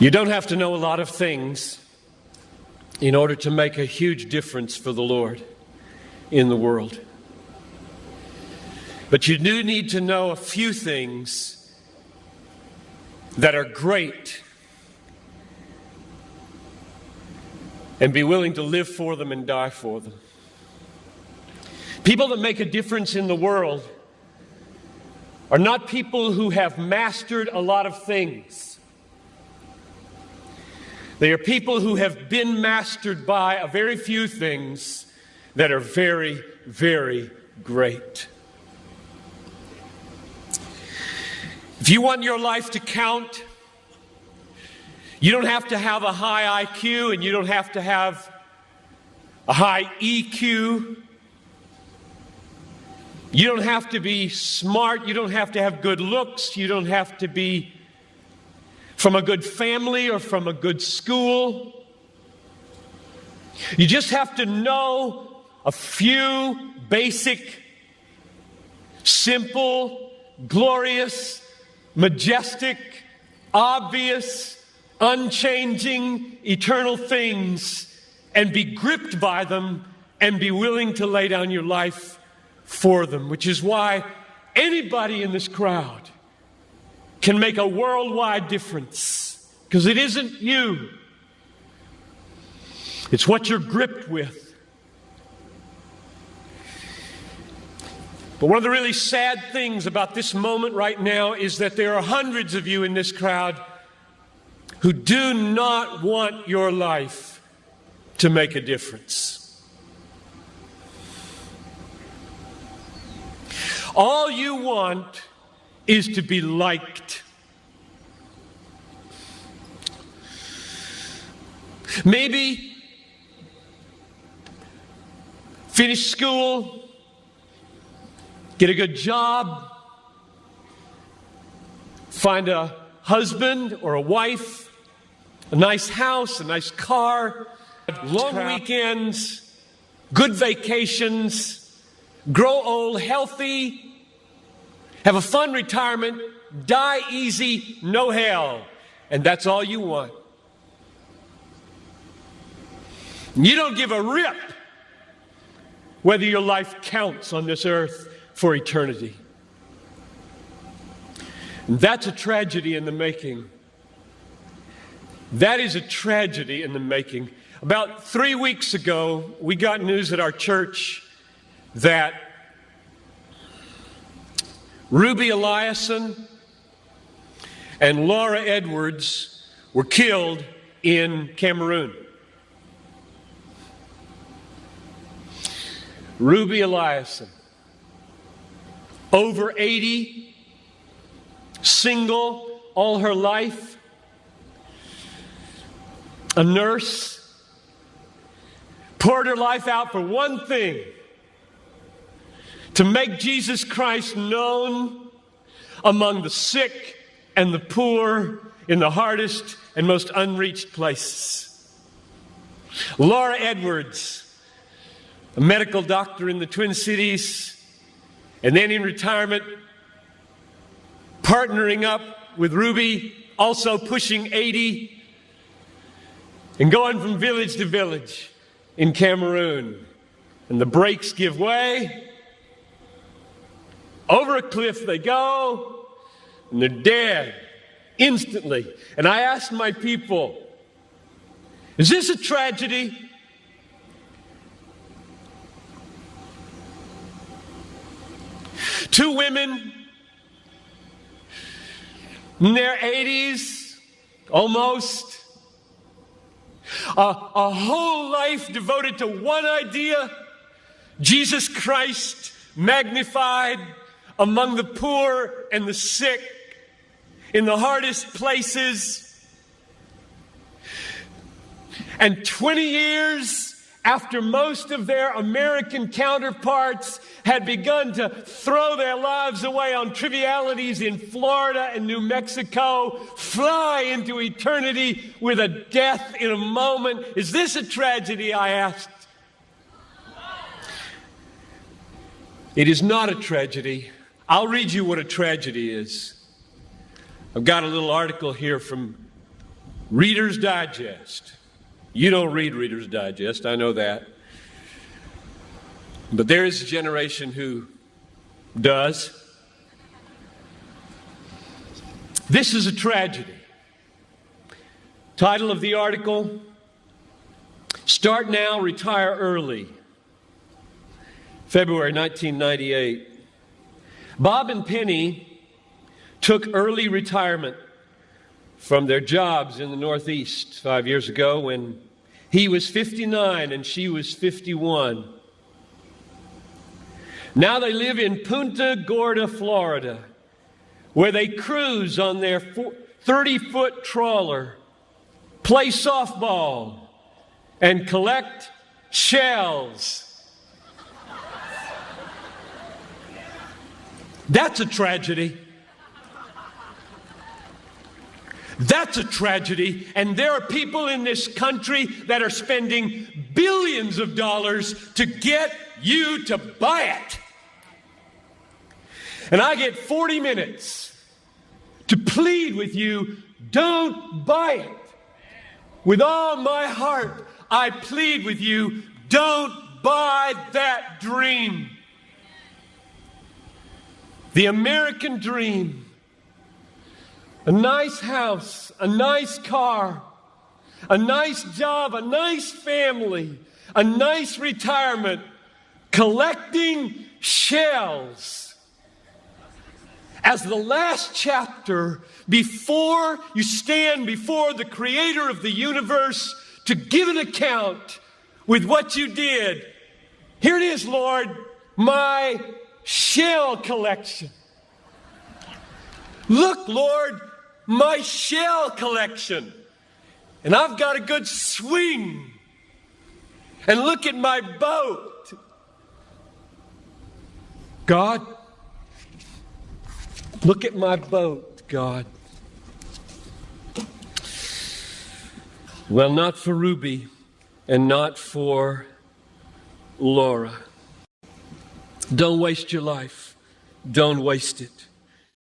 You don't have to know a lot of things in order to make a huge difference for the Lord in the world. But you do need to know a few things that are great and be willing to live for them and die for them. People that make a difference in the world are not people who have mastered a lot of things. They are people who have been mastered by a very few things that are very, very great. If you want your life to count, you don't have to have a high IQ and you don't have to have a high EQ. You don't have to be smart. You don't have to have good looks. You don't have to be from a good family or from a good school. You just have to know a few basic, simple, glorious, majestic, obvious, unchanging, eternal things and be gripped by them and be willing to lay down your life for them, which is why anybody in this crowd can make a worldwide difference, because it isn't you. It's what you're gripped with. But one of the really sad things about this moment right now is that there are hundreds of you in this crowd who do not want your life to make a difference. All you want is to be liked. Maybe finish school, get a good job, find a husband or a wife, a nice house, a nice car, long weekends, good vacations, grow old healthy, have a fun retirement, die easy, no hell. And that's all you want. You don't give a rip whether your life counts on this earth for eternity. And that's a tragedy in the making. That is a tragedy in the making. About 3 weeks ago, we got news at our church that Ruby Eliason and Laura Edwards were killed in Cameroon. Ruby Eliason, over 80, single all her life, a nurse, poured her life out for one thing: to make Jesus Christ known among the sick and the poor in the hardest and most unreached places. Laura Edwards, a medical doctor in the Twin Cities, and then in retirement, partnering up with Ruby, also pushing 80, and going from village to village in Cameroon. And the brakes give way. Over a cliff they go, and they're dead instantly. And I asked my people, is this a tragedy? Two women in their 80s, almost. A whole life devoted to one idea: Jesus Christ magnified among the poor and the sick, in the hardest places. And 20 years after most of their American counterparts had begun to throw their lives away on trivialities in Florida and New Mexico, fly into eternity with a death in a moment. Is this a tragedy, I asked? It is not a tragedy. I'll read you what a tragedy is. I've got a little article here from Reader's Digest. You don't read Reader's Digest, I know that. But there is a generation who does. This is a tragedy. Title of the article, Start Now, Retire Early. February 1998. Bob and Penny took early retirement from their jobs in the Northeast 5 years ago when he was 59 and she was 51. Now they live in Punta Gorda, Florida, where they cruise on their 30-foot trawler, play softball, and collect shells. That's a tragedy. That's a tragedy. And there are people in this country that are spending billions of dollars to get you to buy it. And I get 40 minutes to plead with you, don't buy it. With all my heart, I plead with you, don't buy that dream. The American dream. A nice house, a nice car, a nice job, a nice family, a nice retirement, collecting shells. As the last chapter, before you stand before the Creator of the universe to give an account with what you did, here it is, Lord, my shell collection. Look, Lord, my shell collection. And I've got a good swing. And look at my boat. God, look at my boat, God. Well, not for Ruby and not for Laura. Don't waste your life. Don't waste it.